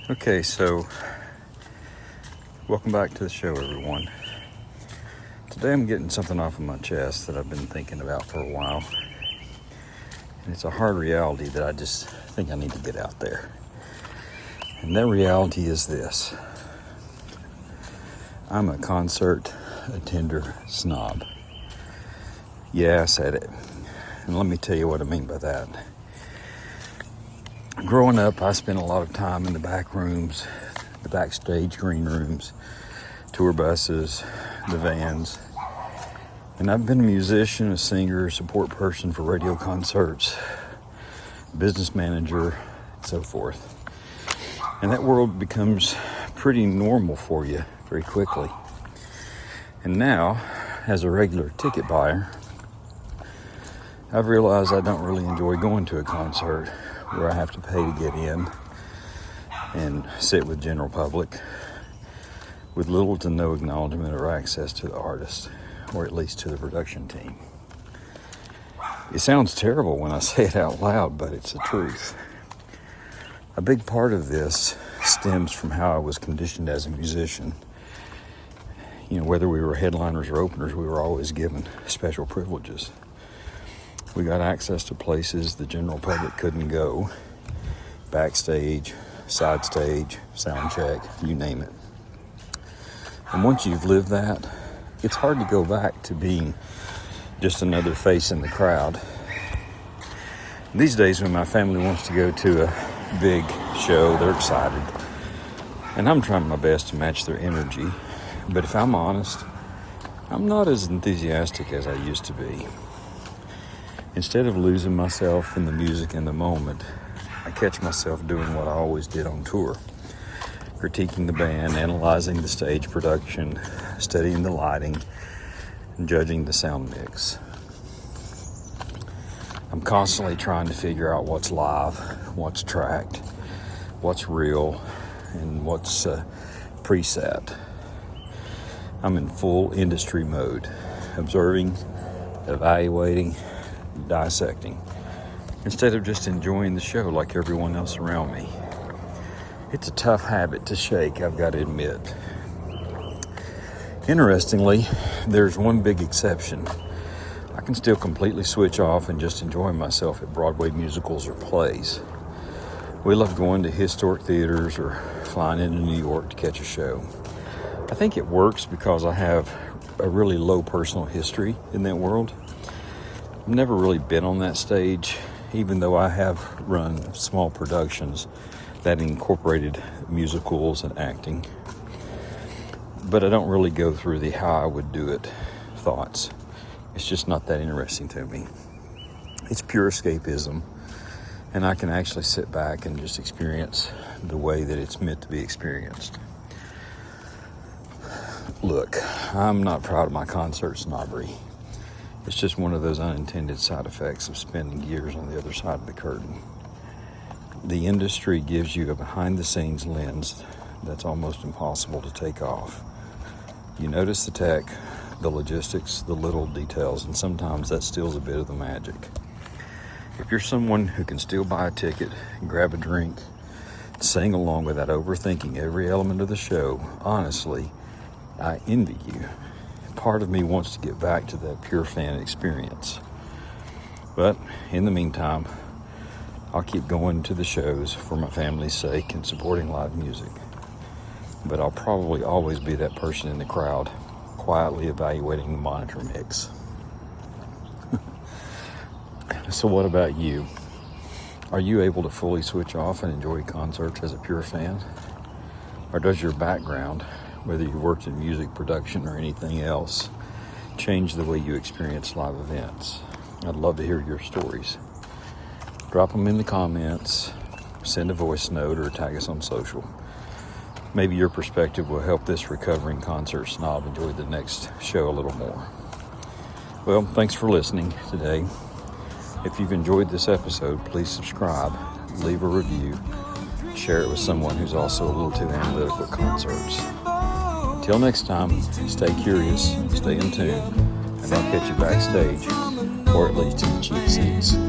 Okay, so welcome back to the show, everyone. Today I'm getting something off of my chest that I've been thinking about for a while. And it's a hard reality that I just think I need to get out there. And that reality is this. I'm a concert attender snob. Yeah, I said it. And let me tell you what I mean by that. Growing up, I spent a lot of time in the back rooms, the backstage green rooms, tour buses, the vans. And I've been a musician, a singer, a support person for radio concerts, business manager, and so forth. And that world becomes pretty normal for you very quickly. And now, as a regular ticket buyer, I've realized I don't really enjoy going to a concert where I have to pay to get in and sit with general public with little to no acknowledgement or access to the artist, or at least to the production team. It sounds terrible when I say it out loud, but it's the truth. A big part of this stems from how I was conditioned as a musician. You know, whether we were headliners or openers, we were always given special privileges. We got access to places the general public couldn't go. Backstage, side stage, sound check, you name it. And once you've lived that, it's hard to go back to being just another face in the crowd. These days when my family wants to go to a big show, they're excited. And I'm trying my best to match their energy. But if I'm honest, I'm not as enthusiastic as I used to be. Instead of losing myself in the music in the moment, I catch myself doing what I always did on tour. Critiquing the band, analyzing the stage production, studying the lighting, and judging the sound mix. I'm constantly trying to figure out what's live, what's tracked, what's real, and what's preset. I'm in full industry mode, observing, evaluating, dissecting, instead of just enjoying the show like everyone else around me. It's a tough habit to shake, I've got to admit. Interestingly, there's one big exception. I can still completely switch off and just enjoy myself at Broadway musicals or plays. We love going to historic theaters or flying into New York to catch a show. I think it works because I have a really low personal history in that world. I've never really been on that stage, even though I have run small productions that incorporated musicals and acting. But I don't really go through the how I would do it thoughts. It's just not that interesting to me. It's pure escapism, and I can actually sit back and just experience the way that it's meant to be experienced. Look, I'm not proud of my concert snobbery. It's just one of those unintended side effects of spending years on the other side of the curtain. The industry gives you a behind-the-scenes lens that's almost impossible to take off. You notice the tech, the logistics, the little details, and sometimes that steals a bit of the magic. If you're someone who can still buy a ticket, grab a drink, sing along without overthinking every element of the show, honestly, I envy you. Part of me wants to get back to that pure fan experience. But in the meantime, I'll keep going to the shows for my family's sake and supporting live music. But I'll probably always be that person in the crowd, quietly evaluating the monitor mix. So what about you? Are you able to fully switch off and enjoy concerts as a pure fan? Or does your background, whether you worked in music production or anything else, change the way you experience live events? I'd love to hear your stories. Drop them in the comments, send a voice note, or tag us on social. Maybe your perspective will help this recovering concert snob enjoy the next show a little more. Well, thanks for listening today. If you've enjoyed this episode, please subscribe, leave a review, share it with someone who's also a little too analytical at concerts. Until next time, stay curious, stay in tune, and I'll catch you backstage, or at least in the cheap seats.